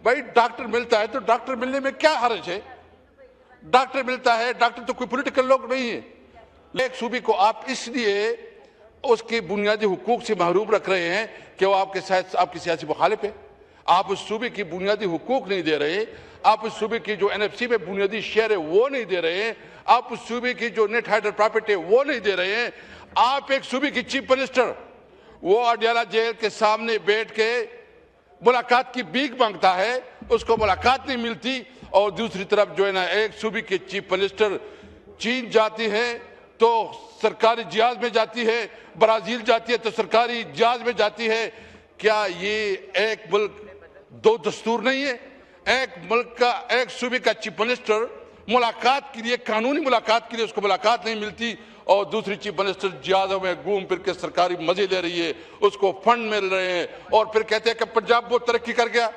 भाई डॉक्टर मिलता है तो डॉक्टर मिलने में क्या हर्ज है? डॉक्टर मिलता है, डॉक्टर तो कोई पॉलिटिकल लोग नहीं है। एक सूबे को आप इसलिए उसके बुनियादी हुकूक से महरूम रख रहे हैं कि वो आपकी सियासी मुखालिफ है। आप उस सूबे की बुनियादी हुकूक नहीं दे रहे, आप उस सूबे की जो एनएफसी में बुनियादी शेयर है वो नहीं दे रहे हैं, आप उस सूबे की जो नेट हाइडल प्रॉपर्टी है वो नहीं दे रहे हैं। आप एक सूबे की चीफ मिनिस्टर वो अडयाला जेल के सामने बैठ के मुलाकात की भीख मांगता है, उसको मुलाकात नहीं मिलती। और दूसरी तरफ जो है ना, एक सूबे के चीफ मिनिस्टर चीन जाती है तो सरकारी जहाज में जाती है, ब्राजील जाती है तो सरकारी जहाज में जाती है। क्या ये एक मुल्क दो दस्तूर नहीं है? एक मुल्क का, एक सूबे का चीफ मिनिस्टर मुलाकात के लिए, कानूनी मुलाकात के लिए उसको मुलाकात नहीं मिलती और दूसरी चीफ मिनिस्टर जहाजों में घूम फिर के सरकारी मजे ले रही है, उसको फंड मिल रहे हैं और फिर कहते हैं कि पंजाब बहुत तरक्की कर गया।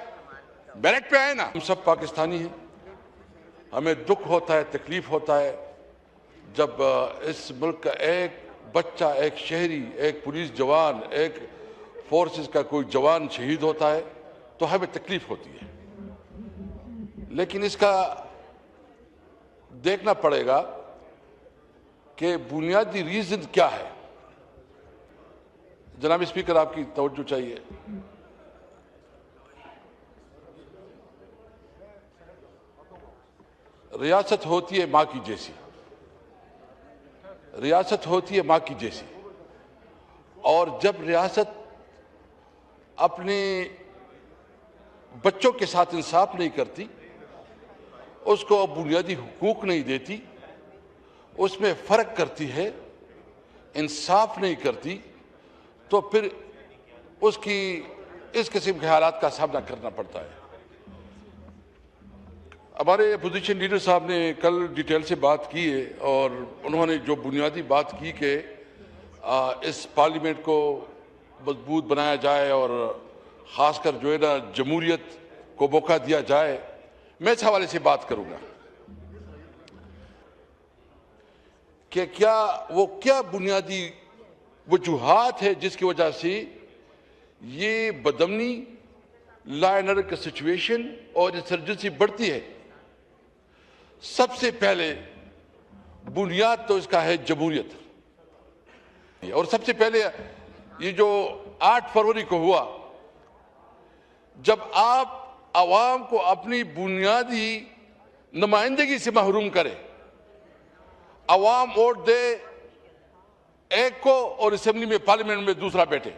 बैरक पे आए ना, हम सब पाकिस्तानी हैं, हमें दुख होता है, तकलीफ होता है जब इस मुल्क का एक बच्चा, एक शहरी, एक पुलिस जवान, एक फोर्सेस का कोई जवान शहीद होता है तो हमें तकलीफ होती है। लेकिन इसका देखना पड़ेगा कि बुनियादी रीजन क्या है। जनाब स्पीकर, आपकी तवज्जो चाहिए। रियासत होती है माँ की जैसी, रियासत होती है माँ की जैसी, और जब रियासत अपने बच्चों के साथ इंसाफ नहीं करती, उसको बुनियादी हुकूक नहीं देती, उसमें फ़र्क करती है, इंसाफ नहीं करती, तो फिर उसकी इस किस्म के हालात का सामना करना पड़ता है। हमारे अपोजिशन लीडर साहब ने कल डिटेल से बात की है और उन्होंने जो बुनियादी बात की कि इस पार्लियामेंट को मजबूत बनाया जाए और ख़ासकर जो है ना जमहूरियत को मौका दिया जाए, मैं इस हवाले से बात करूंगा कि क्या बुनियादी वजूहात है जिसकी वजह से ये बदमनी, लॉ एंड ऑर्डर की सिचुएशन और इंसर्जेंसी बढ़ती है। सबसे पहले बुनियाद तो इसका है जमहूरियत, और सबसे पहले ये जो 8 फरवरी को हुआ, जब आप आवाम को अपनी बुनियादी नुमाइंदगी से महरूम करें, आवाम वोट दे एक को और असेंबली में, पार्लियामेंट में दूसरा बैठे।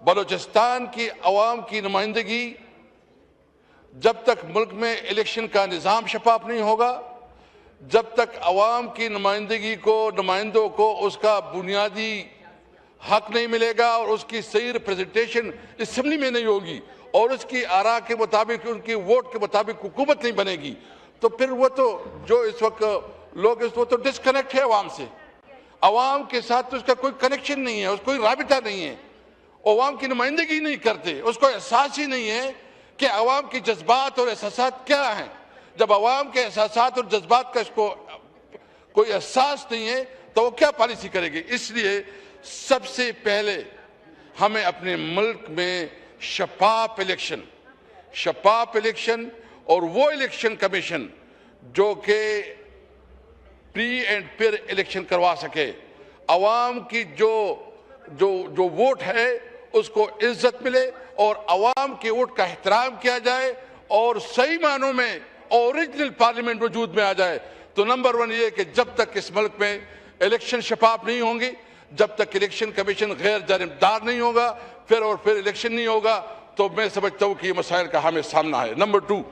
बलूचिस्तान की आवाम की नुमाइंदगी, जब तक मुल्क में इलेक्शन का निज़ाम शफाफ नहीं होगा, जब तक आवाम की नुमाइंदगी को, नुमाइंदों को उसका बुनियादी हक नहीं मिलेगा और उसकी सही रिप्रेजेंटेशन असेंबली में नहीं होगी और उसकी आरा के मुताबिक, उनकी वोट के मुताबिक हुकूमत नहीं बनेगी, तो फिर वो तो जो इस वक्त लोग वो तो डिस्कनेक्ट है आवाम से। आवाम के साथ तो उसका कोई कनेक्शन नहीं है, उसका कोई राबिता नहीं है, आवाम की नुमाइंदगी नहीं करते, उसको एहसास ही नहीं है कि आवाम के जज्बात और एहसासात क्या हैं। जब आवाम के एहसासात और जज्बात का इसको कोई एहसास नहीं है तो वो क्या पॉलिसी करेगी। इसलिए सबसे पहले हमें अपने मुल्क में शफाफ इलेक्शन और वो इलेक्शन कमीशन जो कि प्री एंड फिर इलेक्शन करवा सके, आवाम की जो वोट है उसको इज्जत मिले और आवाम के वोट का एहतराम किया जाए और सही मानों में ओरिजिनल पार्लियामेंट वजूद में आ जाए। तो नंबर 1 ये कि जब तक इस मुल्क में इलेक्शन शफाफ नहीं होंगे, जब तक इलेक्शन कमीशन गैर जानिबदार नहीं होगा, फिर इलेक्शन नहीं होगा, तो मैं समझता हूं कि ये मसाइल का हमें सामना है। नंबर 2,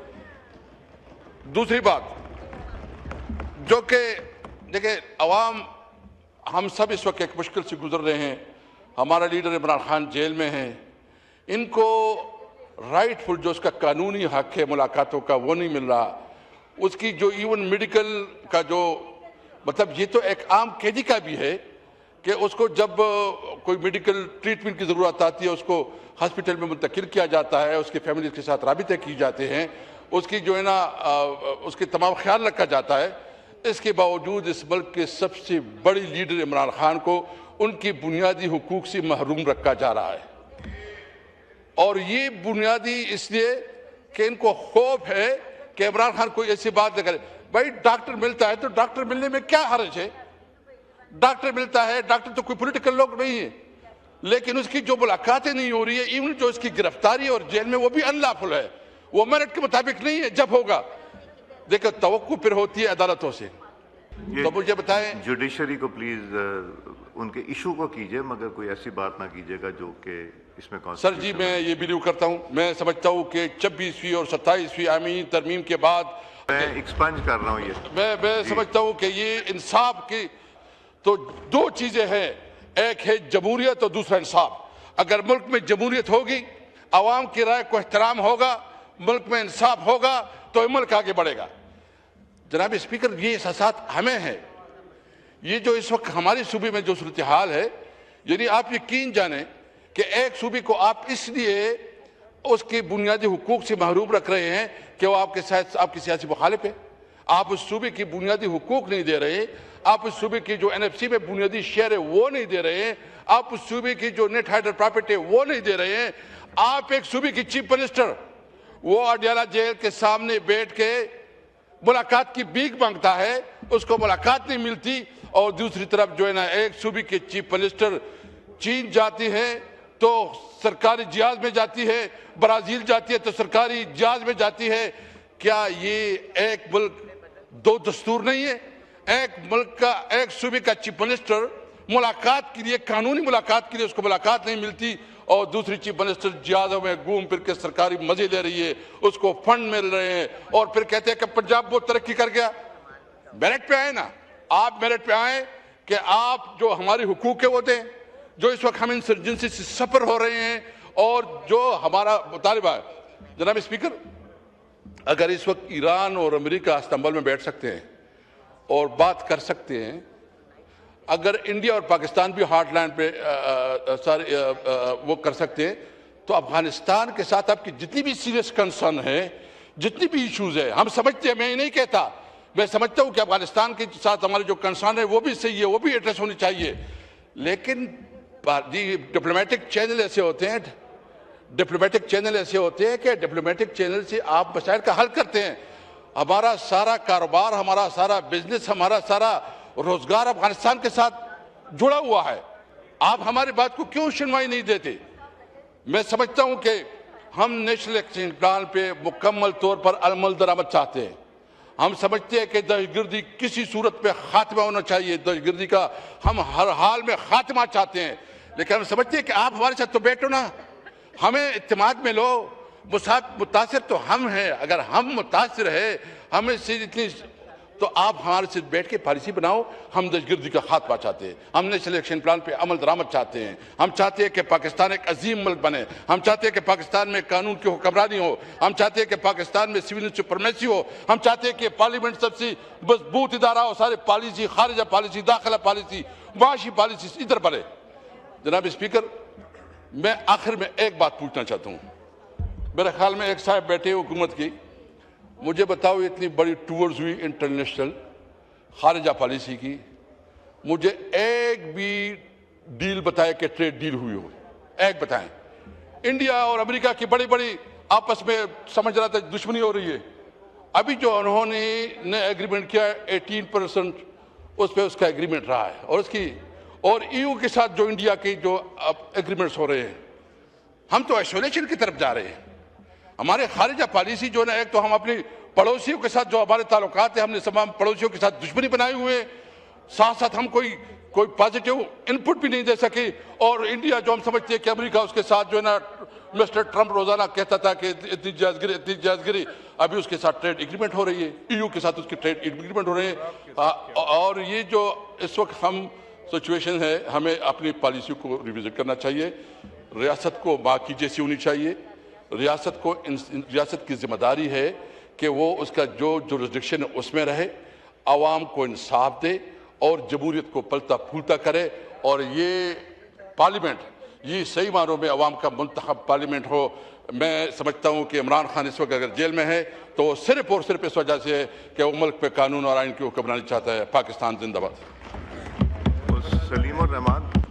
दूसरी बात जो कि देखिए, अवाम, हम सब इस वक्त एक मुश्किल से गुजर रहे हैं। हमारा लीडर इमरान खान जेल में है, इनको राइटफुल जो उसका कानूनी हक है मुलाकातों का वो नहीं मिल रहा। उसकी जो इवन मेडिकल का जो मतलब, ये तो एक आम कैदी का भी है कि उसको जब कोई मेडिकल ट्रीटमेंट की ज़रूरत आती है उसको हॉस्पिटल में मुंतकिल किया जाता है, उसकी फैमिली के साथ राबिते किए जाते हैं, उसकी जो है ना उसके तमाम ख्याल रखा जाता है। इसके बावजूद इस मुल्क के सबसे बड़ी लीडर इमरान खान को उनकी बुनियादी हुकूक से महरूम रखा जा रहा है। और ये बुनियादी इसलिए कि इनको खौफ है कि इमरान खान कोई ऐसी बात न करे। भाई डॉक्टर मिलता है तो डॉक्टर मिलने में क्या हर्ज है? डॉक्टर मिलता है, डॉक्टर तो कोई पॉलिटिकल लोग नहीं है, लेकिन उसकी जो मुलाकातें नहीं हो रही है, इवन जो इसकी गिरफ्तारी और जेल में, वो भी अनलॉफुल है, वो मेरिट के मुताबिक नहीं है। जब होगा देखो तवक्को फिर होती है अदालतों से। तो मुझे बताएं, जुडिशरी को प्लीज उनके इशू को कीजिए, मगर कोई ऐसी बात ना कीजिएगा जो कि इसमें सर जी मैं ये बिलीव करता हूँ, मैं समझता हूँ कि 26वीं और 27वीं आमीन तरमीम के बाद मैं एक्सपंज कर रहा हूँ ये मैं समझता हूँ कि ये इंसाफ की तो दो चीजें हैं, एक है जमहूरियत और दूसरा इंसाफ। अगर मुल्क में जमहूरियत होगी, आवाम की राय को एहतराम होगा, मुल्क में इंसाफ होगा, तो मुल्क आगे बढ़ेगा। जनाब स्पीकर, ये एहसास हमें है। ये जो इस वक्त हमारे सूबे में जो सूरत हाल है, यानी आप यकीन जाने कि एक सूबे को आप इसलिए उसके बुनियादी हुकूक से महरूम रख रहे हैं कि वो आपकी सियासी मुखालिफ है। आप उस सूबे की बुनियादी हुकूक नहीं दे रहे, आप उस सूबे की जो NFC में बुनियादी शेयर है वो नहीं दे रहे हैं, आप उस सूबे की जो नेट हाइडर प्रॉपर्टी है वो नहीं दे रहे हैं। आप एक सूबे की चीफ मिनिस्टर वो अडयाला जेल के सामने बैठ के मुलाकात की भीख मांगता है, उसको मुलाकात नहीं मिलती। और दूसरी तरफ जो है ना, एक सूबे के चीफ मिनिस्टर चीन जाती है तो सरकारी जहाज में जाती है, ब्राजील जाती है तो सरकारी जहाज में जाती है। क्या ये एक मुल्क दो दस्तूर नहीं है? एक मुल्क का, एक सूबे का चीफ मिनिस्टर मुलाकात के लिए, कानूनी मुलाकात के लिए उसको मुलाकात नहीं मिलती, और दूसरी चीफ मिनिस्टर जहाजों में घूम फिर के सरकारी मजे ले रही है, उसको फंड मिल रहे हैं, और फिर कहते हैं कि पंजाब बहुत तरक्की कर गया। मेरिट पे आए ना, आप मेरिट पे आए कि आप जो हमारे हुकूक है वो दें, जो इस वक्त हम इंसर्जेंसी से सफर हो रहे हैं और जो हमारा मुतालबा है। जनाब स्पीकर, अगर इस वक्त ईरान और अमेरिका इस्तांबुल में बैठ सकते हैं और बात कर सकते हैं, अगर इंडिया और पाकिस्तान भी हार्टलैंड पे वो कर सकते हैं, तो अफगानिस्तान के साथ आपकी जितनी भी सीरियस कंसर्न है, जितनी भी इश्यूज है, हम समझते हैं, मैं ये नहीं कहता, मैं समझता हूं कि अफगानिस्तान के साथ हमारे जो कंसर्न है वो भी सही है, वो भी एड्रेस होनी चाहिए। लेकिन डिप्लोमेटिक चैनल ऐसे होते हैं, डिप्लोमेटिक चैनल ऐसे होते हैं कि डिप्लोमेटिक चैनल से आप मसाइल का हल करते हैं। हमारा सारा कारोबार, हमारा सारा बिजनेस, हमारा सारा रोजगार अफगानिस्तान के साथ जुड़ा हुआ है। आप हमारी बात को क्यों सुनवाई नहीं देते? मैं समझता हूं कि हम नेशनल एक्शन प्लान पे मुकम्मल तौर पर अमल दरामद चाहते हैं। हम समझते हैं कि दहशतगर्दी किसी सूरत पे खात्मा होना चाहिए, दहशतगर्दी का हम हर हाल में खात्मा चाहते हैं। लेकिन हम समझते हैं कि आप हमारे साथ तो बैठो ना, हमें इत्तेमाद में लो, मुतासिर तो हम हैं। अगर हम मुतासिर है, हमें से इतनी, तो आप हमारे साथ बैठ के पॉलिसी बनाओ। हम दहशतगर्दी का खात्मा चाहते हैं, हम नेशनल एक्शन प्लान पे अमल दरामद चाहते हैं। हम चाहते हैं कि पाकिस्तान एक अजीम मुल्क बने, हम चाहते हैं कि पाकिस्तान में कानून की हुक्मरानी हो, हम चाहते हैं कि पाकिस्तान में सिविल सुपरमेसी हो, हम चाहते हैं कि पार्लियामेंट सबसे मजबूत इदारा हो, सारे पॉलिसी, खारिजा पॉलिसी, दाखिला पॉलिसी, माशी पॉलिसी इधर बने। जनाब स्पीकर, मैं आखिर में एक बात पूछना चाहता हूँ। मेरे ख्याल में एक साहब बैठे हुकूमत की, मुझे बताओ इतनी बड़ी टूर्स हुई इंटरनेशनल खारिजा पॉलिसी की, मुझे एक भी डील बताए कि ट्रेड डील हुई हो, एक बताएं। इंडिया और अमेरिका की बड़ी बड़ी आपस में समझ रहा था दुश्मनी हो रही है, अभी जो उन्होंने एग्रीमेंट किया 18% उस पर उसका एग्रीमेंट रहा है, और उसकी और EU के साथ जो इंडिया के जो एग्रीमेंट्स हो रहे हैं, हम तो आइसोलेशन की तरफ जा रहे हैं। हमारे खारिजा पॉलिसी जो है ना, एक तो हम अपने पड़ोसियों के साथ जो हमारे ताल्लुकात है, हमने तमाम पड़ोसियों के साथ दुश्मनी बनाए हुए, साथ साथ हम कोई पॉजिटिव इनपुट भी नहीं दे सके। और इंडिया जो हम समझते हैं कि अमेरिका उसके साथ जो है ना, मिस्टर ट्रंप रोजाना कहता था कि इतनी जायजगिरी, अभी उसके साथ ट्रेड एग्रीमेंट हो रही है, EU के साथ उसकी ट्रेड एग्रीमेंट हो रहे हैं। और ये जो इस वक्त हम सिचुएशन है, हमें अपनी पॉलिसी को रिविजिट करना चाहिए। रियासत को माँ की जैसी होनी चाहिए। रियासत की जिम्मेदारी है कि वो उसका जो जुरिस्डिक्शन है उसमें रहे, आवाम को इंसाफ दे और जमहूरियत को पलता फूलता करे। और ये पार्लियामेंट, ये सही मानों में आवाम का मुंतखब पार्लियामेंट हो। मैं समझता हूँ कि इमरान खान इस वक्त अगर जेल में है तो वो सिर्फ और सिर्फ इस वजह से है कि वो मुल्क पे कानून और आइन की हुक्मरानी चाहता है। पाकिस्तान जिंदाबाद। सलीम और रहमान।